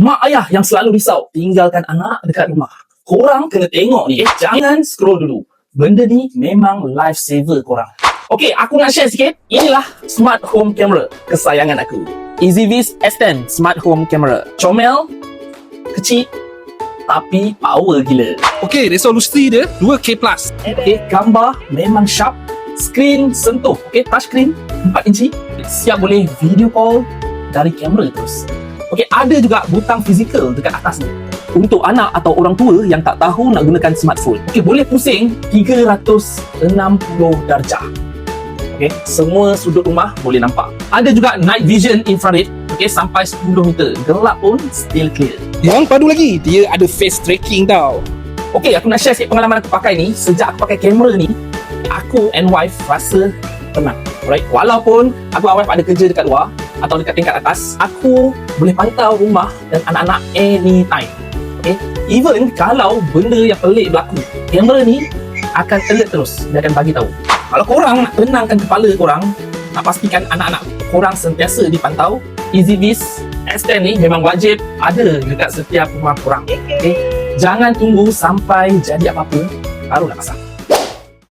mak ayah yang selalu risau tinggalkan anak dekat rumah, korang kena tengok ni. Jangan scroll dulu. Benda ni memang life saver korang. Okay, aku nak share sikit. Inilah smart home camera kesayangan aku. EasyVis S10 Smart Home Camera. Comel, kecil, tapi power gila. Okey, resolusi dia 2K+. Okay, gambar memang sharp. Skrin sentuh. Okay, touch screen 4 inci. Siap boleh video call dari kamera terus. Okay, ada juga butang fizikal dekat atas ni. Untuk anak atau orang tua yang tak tahu nak gunakan smartphone. Okay, boleh pusing 360 darjah. Okay, semua sudut rumah boleh nampak. Ada juga night vision infrared. Okay, sampai 10 meter. Gelap pun still clear. Yang padu lagi, dia ada face tracking tau. Okay, aku nak share sikit pengalaman aku pakai ni. Sejak aku pakai kamera ni, aku and wife rasa tenang. Alright, walaupun aku and wife ada kerja dekat luar atau dekat tingkat atas, aku boleh pantau rumah dan anak-anak anytime. Okay, even kalau benda yang pelik berlaku, kamera ni akan alert terus. Dia akan bagi tahu. Kalau korang nak tenangkan kepala korang, nak pastikan anak-anak korang sentiasa dipantau, EasyVis S10 ni memang wajib ada dekat setiap rumah korang. Okay? Jangan tunggu sampai jadi apa-apa baru nak pasang.